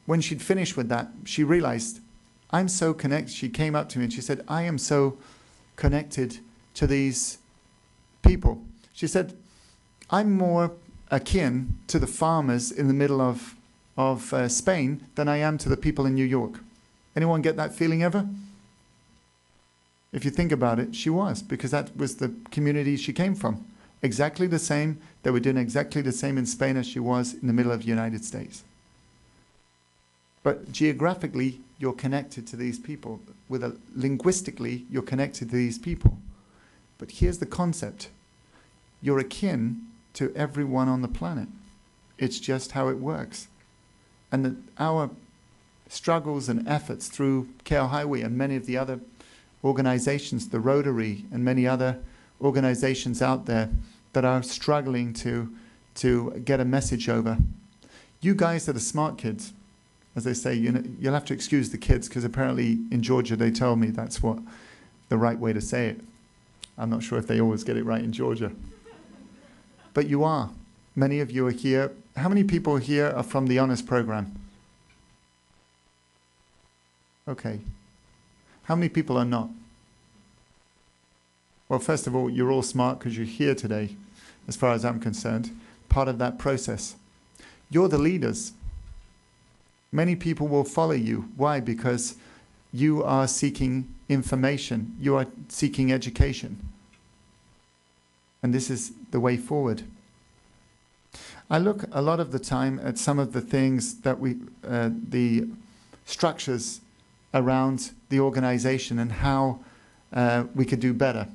when she'd finished with that, she realized, I'm so connected. She came up to me and she said, I am so connected to these people. She said, I'm more akin to the farmers in the middle of Spain than I am to the people in New York. Anyone get that feeling ever? If you think about it, she was, because that was the community she came from. Exactly the same. They were doing exactly the same in Spain as she was in the middle of the United States. But geographically, you're connected to these people. Linguistically, you're connected to these people. But here's the concept. You're akin to everyone on the planet. It's just how it works. And our struggles and efforts through Care Highway and many of the other organizations, the Rotary and many other organizations out there that are struggling to get a message over. You guys are the smart kids. As they say, you'll have to excuse the kids, because apparently in Georgia they told me that's what the right way to say it. I'm not sure if they always get it right in Georgia. But you are. Many of you are here. How many people here are from the Honors Program? Okay. How many people are not? Well, first of all, you're all smart because you're here today, as far as I'm concerned. Part of that process. You're the leaders. Many people will follow you. Why? Because you are seeking information. You are seeking education. And this is the way forward. I look a lot of the time at some of the things that the structures around the organization and how we could do better.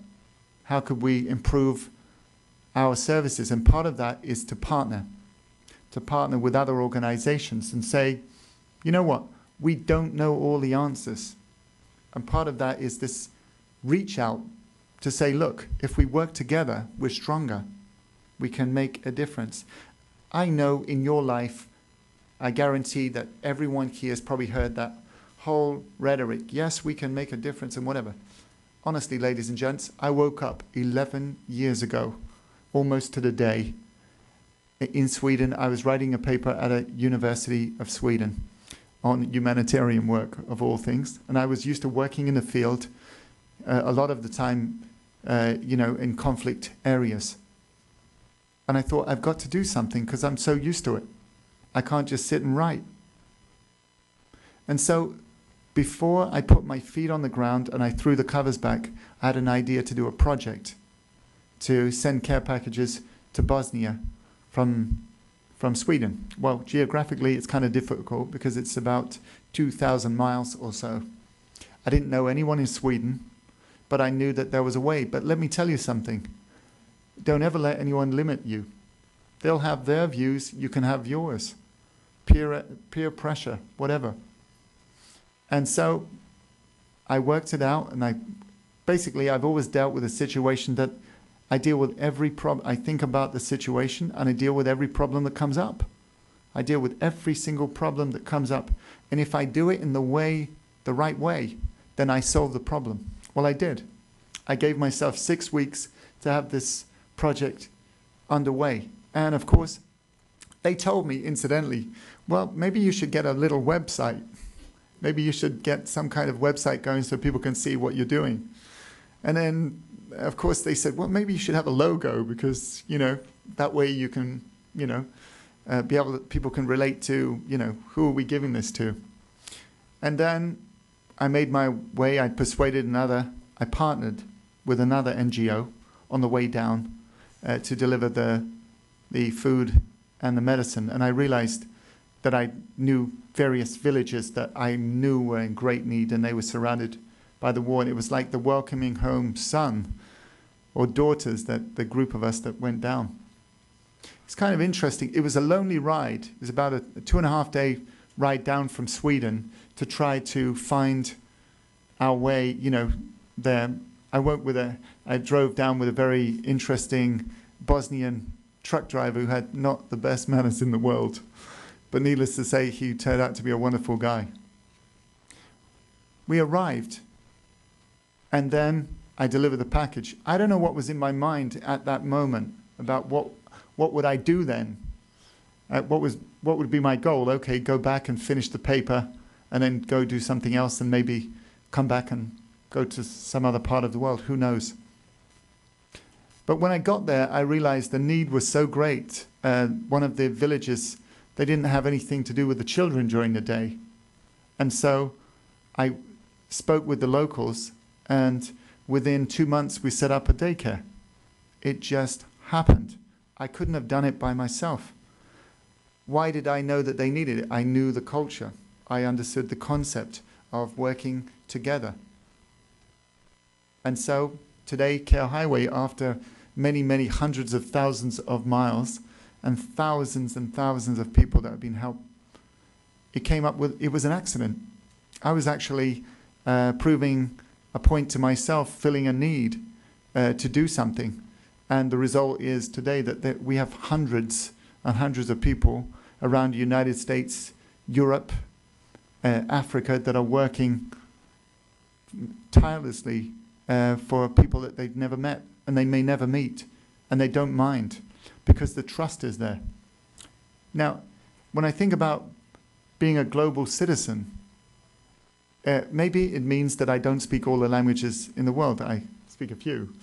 How could we improve our services? And part of that is to partner with other organizations and say, you know what, we don't know all the answers. And part of that is this reach out to say, look, if we work together, we're stronger. We can make a difference. I know in your life, I guarantee that everyone here has probably heard that whole rhetoric. Yes, we can make a difference and whatever. Honestly, ladies and gents, I woke up 11 years ago, almost to the day, in Sweden. I was writing a paper at a university of Sweden on humanitarian work, of all things. And I was used to working in the field a lot of the time, in conflict areas. And I thought, I've got to do something because I'm so used to it. I can't just sit and write. And so before I put my feet on the ground and I threw the covers back, I had an idea to do a project to send care packages to Bosnia from Sweden. Well, geographically, it's kind of difficult because it's about 2,000 miles or so. I didn't know anyone in Sweden, but I knew that there was a way. But let me tell you something. Don't ever let anyone limit you. They'll have their views, you can have yours. Peer pressure, whatever. And so I worked it out, and I've always dealt with a situation that I deal with every problem. I think about the situation, and I deal with every problem that comes up. I deal with every single problem that comes up. And if I do it in the right way, then I solve the problem. Well, I did. I gave myself 6 weeks to have this project underway. And of course, they told me, incidentally, well, maybe you should get a little website. Maybe you should get some kind of website going so people can see what you're doing. And then, of course, they said, well, maybe you should have a logo because, that way you can, be able to, people can relate to, who are we giving this to? And then I made my way. I partnered with another NGO on the way down to deliver the food and the medicine. And I realized that I knew various villages that I knew were in great need, and they were surrounded by the war. And it was like the welcoming home son or daughters that the group of us that went down. It's kind of interesting. It was a lonely ride. It was about a 2.5-day ride down from Sweden to try to find our way, there. I drove down with a very interesting Bosnian truck driver who had not the best manners in the world. But needless to say, he turned out to be a wonderful guy. We arrived, and then I delivered the package. I don't know what was in my mind at that moment about what would I do then. What would be my goal? Okay, go back and finish the paper, and then go do something else, and maybe come back and go to some other part of the world. Who knows? But when I got there, I realized the need was so great. One of the villages, they didn't have anything to do with the children during the day. And so I spoke with the locals, and within 2 months we set up a daycare. It just happened. I couldn't have done it by myself. Why did I know that they needed it? I knew the culture. I understood the concept of working together. And so today, Care Highway, after many, many hundreds of thousands of miles and thousands of people that have been helped, it came up with, it was an accident. I was actually proving a point to myself, filling a need to do something. And the result is today that we have hundreds and hundreds of people around the United States, Europe, Africa that are working tirelessly for people that they've never met and they may never meet, and they don't mind because the trust is there. Now, when I think about being a global citizen, maybe it means that I don't speak all the languages in the world. I speak a few,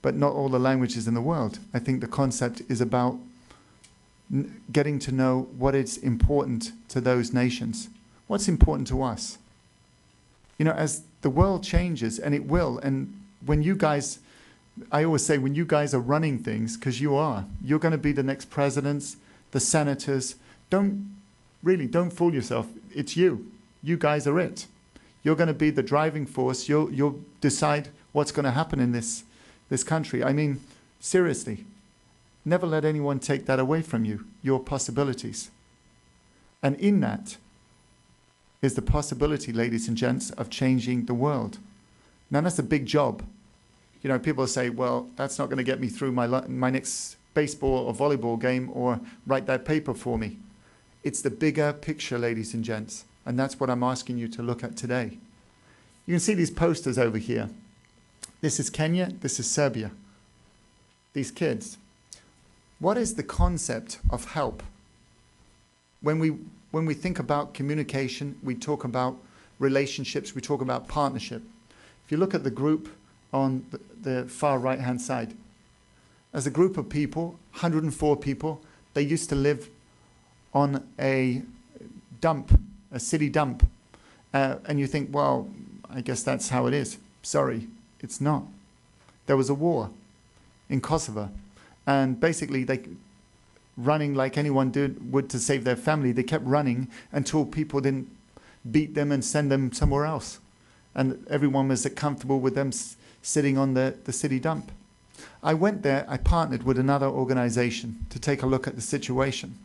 but not all the languages in the world. I think the concept is about getting to know what is important to those nations. What's important to us? You know, as the world changes, and it will, and when you guys, I always say, when you guys are running things, because you're going to be the next presidents, the senators. Don't fool yourself. It's you. You guys are it. You're going to be the driving force. You'll decide what's going to happen in this country. I mean, seriously, never let anyone take that away from you, your possibilities. And in that is the possibility, ladies and gents, of changing the world. Now, that's a big job. You know, people say, well, that's not going to get me through my next baseball or volleyball game or write that paper for me. It's the bigger picture, ladies and gents, and that's what I'm asking you to look at today. You can see these posters over here. This is Kenya, this is Serbia. These kids. What is the concept of help? When we think about communication, we talk about relationships, we talk about partnership. If you look at the group on the far right-hand side, as a group of people, 104 people, they used to live on a dump, a city dump. And you think, well, I guess that's how it is. Sorry, it's not. There was a war in Kosovo. And basically, they running like anyone would to save their family. They kept running until people didn't beat them and send them somewhere else. And everyone was comfortable with them sitting on the city dump. I went there, I partnered with another organization to take a look at the situation.